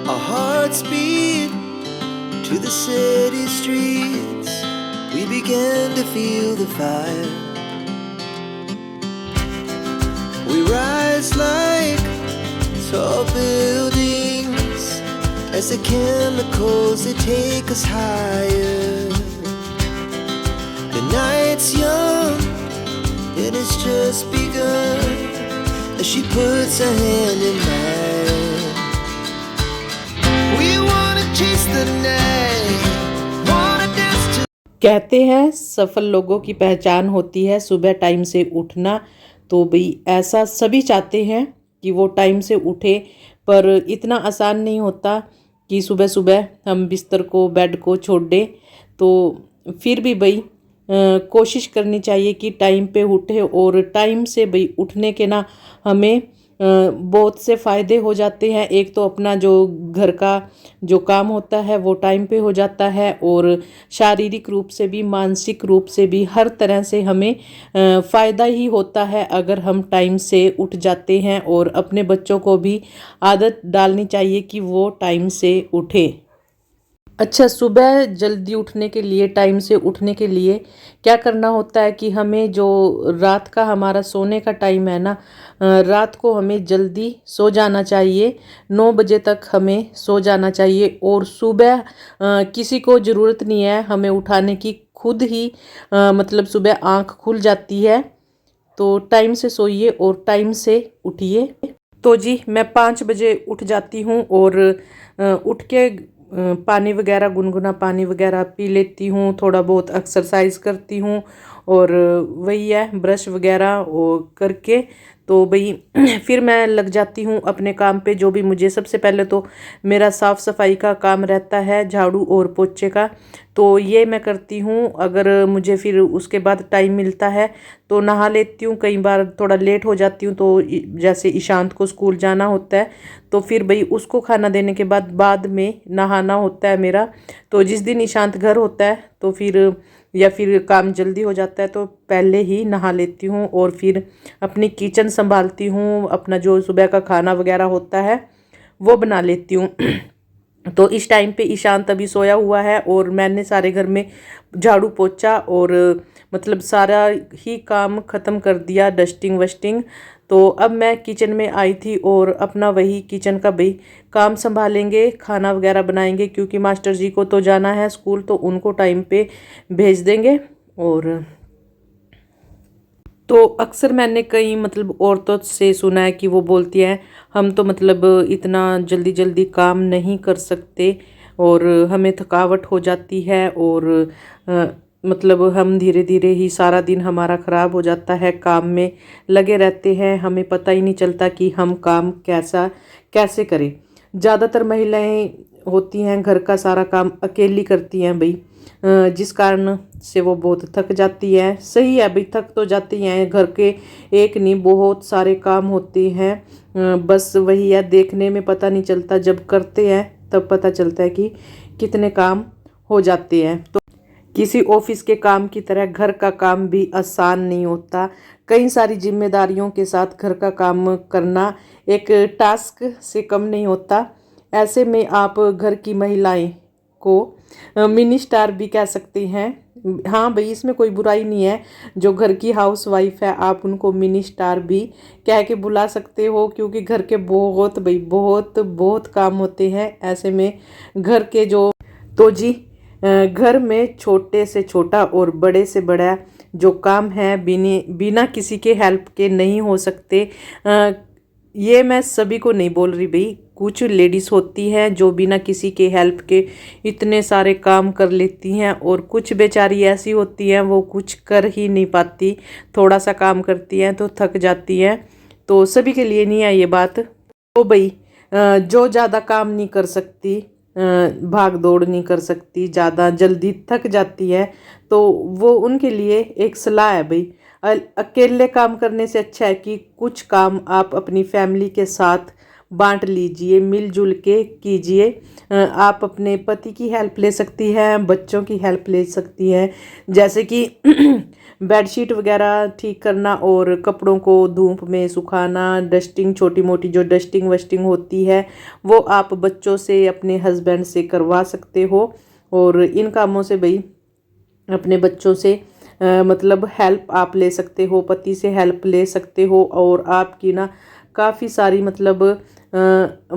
Our hearts beat to the city streets. We began to feel the fire. We rise like tall buildings as the chemicals they take us higher. The night's young and it's just begun as she puts her hand in mine. We wanna chase the night, wanna dance to... कहते हैं सफल लोगों की पहचान होती है सुबह time से उठना। तो भाई ऐसा सभी चाहते हैं कि वो टाइम से उठे, पर इतना आसान नहीं होता कि सुबह सुबह हम बिस्तर को बेड को छोड़ दें। तो फिर भी भाई कोशिश करनी चाहिए कि टाइम पे उठे। और टाइम से भाई उठने के ना हमें बहुत से फ़ायदे हो जाते हैं। एक तो अपना जो घर का जो काम होता है वो टाइम पे हो जाता है, और शारीरिक रूप से भी मानसिक रूप से भी हर तरह से हमें फ़ायदा ही होता है अगर हम टाइम से उठ जाते हैं। और अपने बच्चों को भी आदत डालनी चाहिए कि वो टाइम से उठे। अच्छा, सुबह जल्दी उठने के लिए टाइम से उठने के लिए क्या करना होता है कि हमें जो रात का हमारा सोने का टाइम है ना, रात को हमें जल्दी सो जाना चाहिए। 9 बजे तक हमें सो जाना चाहिए। और सुबह किसी को ज़रूरत नहीं है हमें उठाने की, खुद ही मतलब सुबह आँख खुल जाती है। तो टाइम से सोइए और टाइम से उठिए। तो जी मैं 5 बजे उठ जाती हूँ और उठ के पानी वगैरह गुनगुना पानी वगैरह पी लेती हूँ, थोड़ा बहुत एक्सरसाइज करती हूँ, और वही है ब्रश वगैरह वो करके तो भाई फिर मैं लग जाती हूँ अपने काम पे। जो भी मुझे सबसे पहले तो मेरा साफ़ सफाई का काम रहता है, झाड़ू और पोछे का, तो ये मैं करती हूँ। अगर मुझे फिर उसके बाद टाइम मिलता है तो नहा लेती हूँ। कई बार थोड़ा लेट हो जाती हूँ, तो जैसे ईशांत को स्कूल जाना होता है तो फिर भाई उसको खाना देने के बाद में नहाना होता है मेरा। तो जिस दिन ईशांत घर होता है तो फिर या फिर काम जल्दी हो जाता है तो पहले ही नहा लेती हूँ और फिर अपनी किचन संभालती हूँ। अपना जो सुबह का खाना वगैरह होता है वो बना लेती हूँ। तो इस टाइम पे ईशांत अभी सोया हुआ है और मैंने सारे घर में झाड़ू पोछा और मतलब सारा ही काम ख़त्म कर दिया, डस्टिंग वस्टिंग। तो अब मैं किचन में आई थी और अपना वही किचन का भाई काम संभालेंगे, खाना वगैरह बनाएंगे, क्योंकि मास्टर जी को तो जाना है स्कूल, तो उनको टाइम पे भेज देंगे। और तो अक्सर मैंने कई मतलब औरतों से सुना है कि वो बोलती हैं हम तो मतलब इतना जल्दी जल्दी काम नहीं कर सकते और हमें थकावट हो जाती है, और मतलब हम धीरे धीरे ही सारा दिन हमारा ख़राब हो जाता है, काम में लगे रहते हैं, हमें पता ही नहीं चलता कि हम काम कैसे करें। ज़्यादातर महिलाएं होती हैं घर का सारा काम अकेली करती हैं भाई, जिस कारण से वो बहुत थक जाती है। सही है भाई, थक तो जाती हैं, घर के एक नहीं बहुत सारे काम होते हैं। बस वही है, देखने में पता नहीं चलता, जब करते हैं तब पता चलता है कि कितने काम हो जाते हैं। तो किसी ऑफिस के काम की तरह घर का काम भी आसान नहीं होता। कई सारी जिम्मेदारियों के साथ घर का काम करना एक टास्क से कम नहीं होता। ऐसे में आप घर की महिलाएं को मिनी स्टार भी कह सकते हैं। हाँ भाई, इसमें कोई बुराई नहीं है। जो घर की हाउस वाइफ है आप उनको मिनी स्टार भी कह के बुला सकते हो, क्योंकि घर के बहुत भाई बहुत बहुत काम होते हैं। ऐसे में घर के जो तो जी घर में छोटे से छोटा और बड़े से बड़ा जो काम है बिना किसी के हेल्प के नहीं हो सकते। ये मैं सभी को नहीं बोल रही भाई, कुछ लेडीज़ होती हैं जो बिना किसी के हेल्प के इतने सारे काम कर लेती हैं, और कुछ बेचारी ऐसी होती हैं वो कुछ कर ही नहीं पाती, थोड़ा सा काम करती हैं तो थक जाती हैं। तो सभी के लिए नहीं है ये बात। तो भाई जो ज़्यादा काम नहीं कर सकती, भाग दौड़ नहीं कर सकती, ज़्यादा जल्दी थक जाती है, तो वो उनके लिए एक सलाह है भाई, अकेले काम करने से अच्छा है कि कुछ काम आप अपनी फैमिली के साथ बांट लीजिए, मिलजुल के कीजिए। आप अपने पति की हेल्प ले सकती हैं, बच्चों की हेल्प ले सकती हैं, जैसे कि बेडशीट वगैरह ठीक करना और कपड़ों को धूप में सुखाना, डस्टिंग, छोटी मोटी जो डस्टिंग वस्टिंग होती है वो आप बच्चों से, अपने हस्बैंड से करवा सकते हो। और इन कामों से भाई अपने बच्चों से मतलब हेल्प आप ले सकते हो, पति से हेल्प ले सकते हो, और आपकी ना काफ़ी सारी मतलब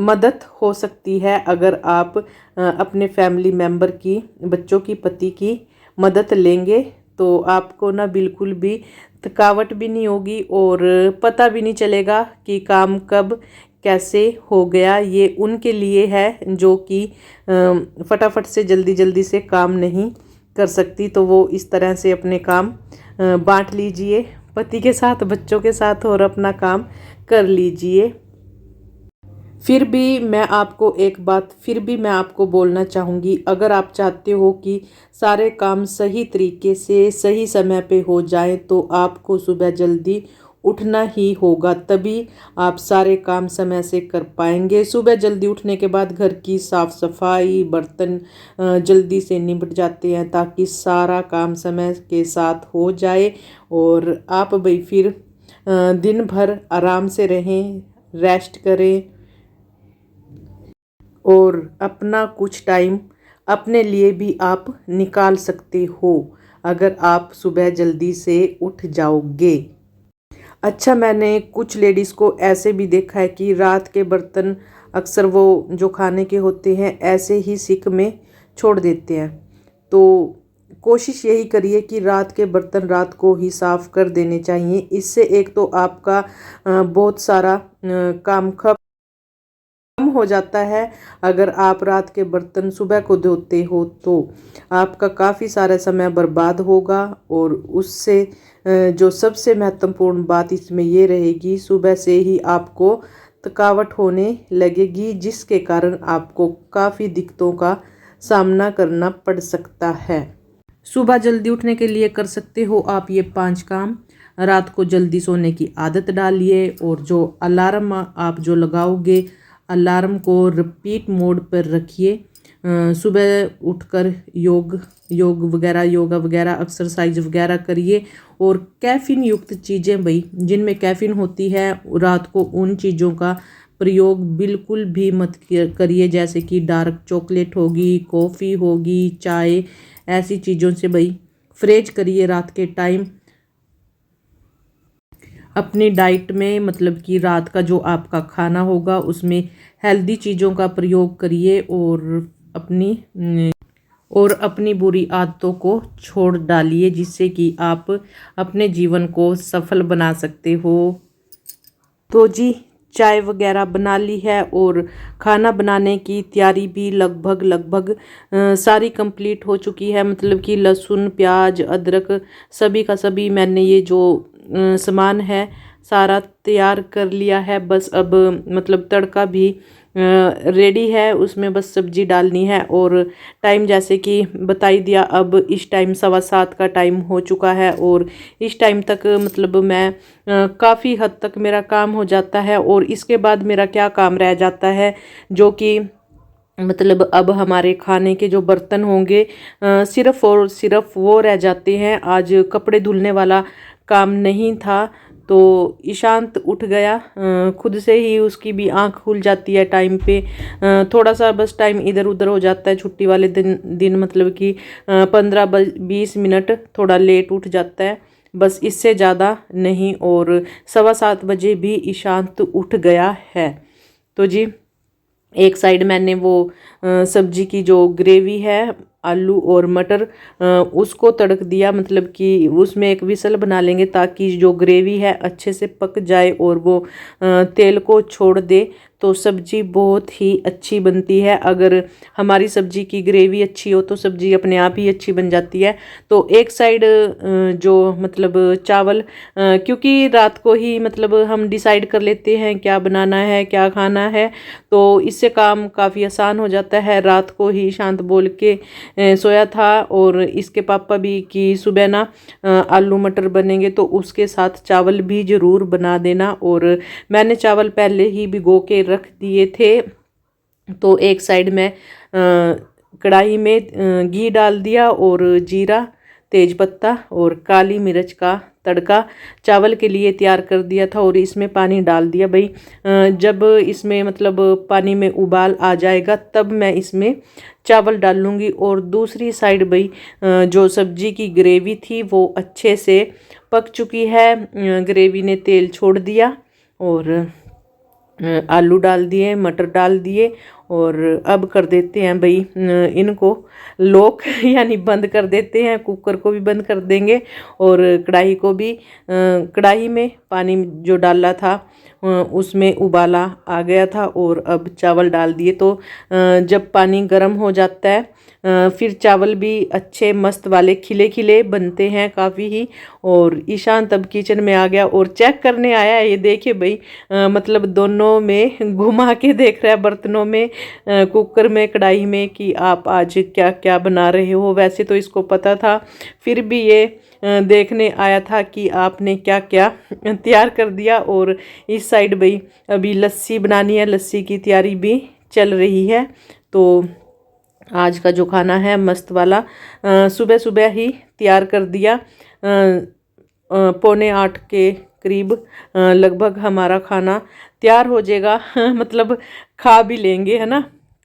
मदद हो सकती है अगर आप अपने फैमिली मेम्बर की, बच्चों की, पति की मदद लेंगे तो आपको ना बिल्कुल भी थकावट भी नहीं होगी और पता भी नहीं चलेगा कि काम कब कैसे हो गया। ये उनके लिए है जो कि फटाफट से जल्दी जल्दी से काम नहीं कर सकती, तो वो इस तरह से अपने काम बांट लीजिए पति के साथ, बच्चों के साथ, और अपना काम कर लीजिए। फिर भी मैं आपको बोलना चाहूँगी, अगर आप चाहते हो कि सारे काम सही तरीके से सही समय पे हो जाए तो आपको सुबह जल्दी उठना ही होगा, तभी आप सारे काम समय से कर पाएंगे। सुबह जल्दी उठने के बाद घर की साफ़ सफाई, बर्तन जल्दी से निपट जाते हैं ताकि सारा काम समय के साथ हो जाए और आप भाई फिर दिन भर आराम से रहें, रेस्ट करें और अपना कुछ टाइम अपने लिए भी आप निकाल सकते हो अगर आप सुबह जल्दी से उठ जाओगे। अच्छा, मैंने कुछ लेडीज़ को ऐसे भी देखा है कि रात के बर्तन अक्सर वो जो खाने के होते हैं ऐसे ही सिंक में छोड़ देते हैं, तो कोशिश यही करिए कि रात के बर्तन रात को ही साफ़ कर देने चाहिए। इससे एक तो आपका बहुत सारा काम कम हो जाता है। अगर आप रात के बर्तन सुबह को धोते हो तो आपका काफ़ी सारा समय बर्बाद होगा और उससे जो सबसे महत्वपूर्ण बात इसमें ये रहेगी, सुबह से ही आपको थकावट होने लगेगी जिसके कारण आपको काफ़ी दिक्कतों का सामना करना पड़ सकता है। सुबह जल्दी उठने के लिए कर सकते हो आप ये 5 काम। रात को जल्दी सोने की आदत डालिए और जो अलार्म आप जो लगाओगे, अलार्म को रिपीट मोड पर रखिए। सुबह उठकर योगा वगैरह एक्सरसाइज वगैरह करिए और कैफ़ीन युक्त चीज़ें भाई जिनमें कैफ़ीन होती है रात को उन चीज़ों का प्रयोग बिल्कुल भी मत करिए, जैसे कि डार्क चॉकलेट होगी, कॉफ़ी होगी, चाय, ऐसी चीज़ों से भाई फ्रेज करिए रात के टाइम। अपनी डाइट में मतलब कि रात का जो आपका खाना होगा उसमें हेल्दी चीज़ों का प्रयोग करिए और अपनी बुरी आदतों को छोड़ डालिए जिससे कि आप अपने जीवन को सफल बना सकते हो। तो जी, चाय वगैरह बना ली है और खाना बनाने की तैयारी भी लगभग सारी कंप्लीट हो चुकी है। मतलब कि लहसुन, प्याज, अदरक सभी का सभी मैंने ये जो सामान है सारा तैयार कर लिया है। बस अब मतलब तड़का भी रेडी है, उसमें बस सब्जी डालनी है। और टाइम जैसे कि बता ही दिया, अब इस टाइम 7:15 का टाइम हो चुका है और इस टाइम तक मतलब मैं काफ़ी हद तक मेरा काम हो जाता है। और इसके बाद मेरा क्या काम रह जाता है, जो कि मतलब अब हमारे खाने के जो बर्तन होंगे सिर्फ़ और सिर्फ वो रह जाते हैं। आज कपड़े धुलने वाला काम नहीं था तो ईशांत उठ गया खुद से ही, उसकी भी आंख खुल जाती है टाइम पे। थोड़ा सा बस टाइम इधर उधर हो जाता है छुट्टी वाले दिन मतलब कि 15-20 मिनट थोड़ा लेट उठ जाता है, बस इससे ज़्यादा नहीं। और 7:15 बजे भी ईशांत उठ गया है। तो जी, एक साइड मैंने वो सब्जी की जो ग्रेवी है, आलू और मटर, उसको तड़क दिया। मतलब कि उसमें एक विसल बना लेंगे ताकि जो ग्रेवी है अच्छे से पक जाए और वो तेल को छोड़ दे, तो सब्जी बहुत ही अच्छी बनती है। अगर हमारी सब्जी की ग्रेवी अच्छी हो तो सब्जी अपने आप ही अच्छी बन जाती है। तो एक साइड जो मतलब चावल, क्योंकि रात को ही मतलब हम डिसाइड कर लेते हैं क्या बनाना है, क्या खाना है, तो इससे काम काफ़ी आसान हो जाता है। रात को ही शांत बोल के सोया था और इसके पापा भी कि सुबह ना आलू मटर बनेंगे तो उसके साथ चावल भी ज़रूर बना देना। और मैंने चावल पहले ही भिगो के रख दिए थे। तो एक साइड में कढ़ाई में घी डाल दिया और जीरा, तेज़पत्ता और काली मिर्च का तड़का चावल के लिए तैयार कर दिया था और इसमें पानी डाल दिया भाई। जब इसमें मतलब पानी में उबाल आ जाएगा तब मैं इसमें चावल डाल लूँगी। और दूसरी साइड भाई जो सब्जी की ग्रेवी थी वो अच्छे से पक चुकी है। ग्रेवी ने तेल छोड़ दिया और आलू डाल दिए, मटर डाल दिए और अब कर देते हैं भाई इनको लॉक यानी बंद कर देते हैं। कुकर को भी बंद कर देंगे और कढ़ाई को भी। कढ़ाई में पानी जो डाला था उसमें उबाला आ गया था और अब चावल डाल दिए। तो जब पानी गर्म हो जाता है फिर चावल भी अच्छे मस्त वाले खिले खिले बनते हैं काफ़ी ही। और ईशान तब किचन में आ गया और चेक करने आया है। ये देखिए भाई मतलब दोनों में घुमा के देख रहा है, बर्तनों में, कुकर में, कढ़ाई में, कि आप आज क्या क्या बना रहे हो। वैसे तो इसको पता था, फिर भी ये देखने आया था कि आपने क्या क्या तैयार कर दिया। और इस साइड भाई अभी लस्सी बनानी है, लस्सी की तैयारी भी चल रही है। तो आज का जो खाना है मस्त वाला सुबह सुबह ही तैयार कर दिया। 7:45 के करीब लगभग हमारा खाना तैयार हो जाएगा मतलब खा भी लेंगे, है ना,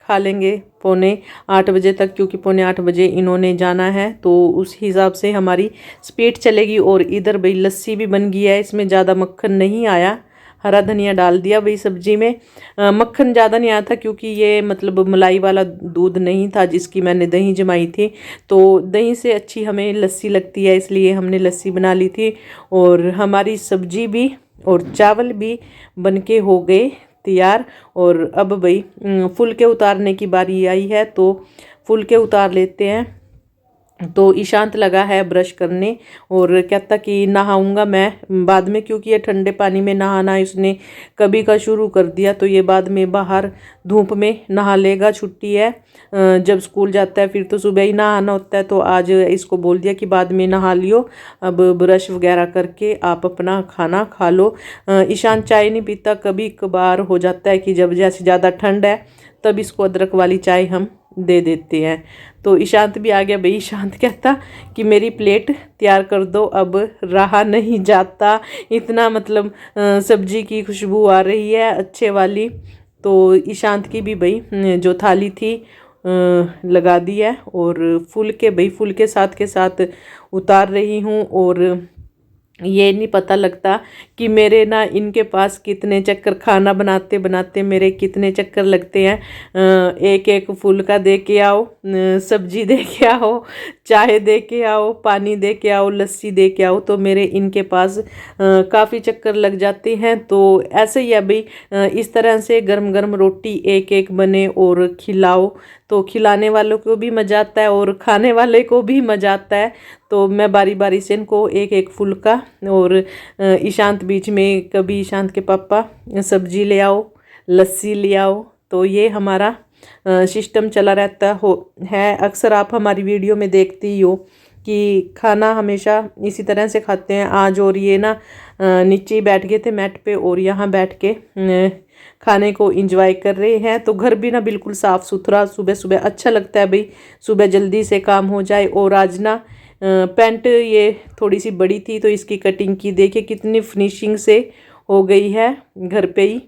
खा लेंगे 7:45 बजे तक, क्योंकि 7:45 बजे इन्होंने जाना है। तो उस हिसाब से हमारी स्पीड चलेगी। और इधर भाई लस्सी भी बन गई है, इसमें ज़्यादा मक्खन नहीं आया, हरा धनिया डाल दिया भाई सब्जी में। मक्खन ज़्यादा नहीं आया था क्योंकि ये मतलब मलाई वाला दूध नहीं था जिसकी मैंने दही जमाई थी। तो दही से अच्छी हमें लस्सी लगती है, इसलिए हमने लस्सी बना ली थी। और हमारी सब्जी भी और चावल भी बनके हो गए तैयार। और अब भाई फुलके उतारने की बारी आई है, तो फुलके उतार लेते हैं। तो ईशांत लगा है ब्रश करने और कहता कि नहाऊंगा मैं बाद में, क्योंकि ये ठंडे पानी में नहाना इसने कभी का शुरू कर दिया। तो ये बाद में बाहर धूप में नहा लेगा, छुट्टी है, जब स्कूल जाता है फिर तो सुबह ही नहाना होता है। तो आज इसको बोल दिया कि बाद में नहा लियो, अब ब्रश वगैरह करके आप अपना खाना खा लो। ईशांत चाय नहीं पीता, कभी कभार हो जाता है कि जब जैसे ज़्यादा ठंड है तब इसको अदरक वाली चाय हम दे देते हैं। तो ईशांत भी आ गया भाई। ईशांत कहता कि मेरी प्लेट तैयार कर दो, अब रहा नहीं जाता, इतना मतलब सब्जी की खुशबू आ रही है अच्छे वाली। तो ईशांत की भी भाई जो थाली थी लगा दी है और फुलके भाई फुलके साथ के साथ उतार रही हूँ। और ये नहीं पता लगता कि मेरे ना इनके पास कितने चक्कर, खाना बनाते बनाते मेरे कितने चक्कर लगते हैं। एक एक फुल्का दे के आओ, सब्जी दे के आओ, चाय दे के आओ, पानी दे के आओ, लस्सी दे के आओ, तो मेरे इनके पास काफ़ी चक्कर लग जाते हैं। तो ऐसे ही है भाई, इस तरह से गरम गरम रोटी एक एक बने और खिलाओ तो खिलाने वालों को भी मज़ा आता है और खाने वाले को भी मज़ा आता है। तो मैं बारी बारी से इनको एक एक फुल्का, और ईशांत बीच में कभी ईशांत के पापा सब्जी ले आओ, लस्सी ले आओ, तो ये हमारा सिस्टम चला रहता है। अक्सर आप हमारी वीडियो में देखते ही हो कि खाना हमेशा इसी तरह से खाते हैं। आज और ये ना नीचे ही बैठ गए थे मैट पे और यहाँ बैठ के खाने को एंजॉय कर रहे हैं। तो घर भी ना बिल्कुल साफ़ सुथरा, सुबह सुबह अच्छा लगता है भाई, सुबह जल्दी से काम हो जाए। और आज ना पैंट ये थोड़ी सी बड़ी थी तो इसकी कटिंग की, देखिए कितनी फिनिशिंग से हो गई है घर पे ही।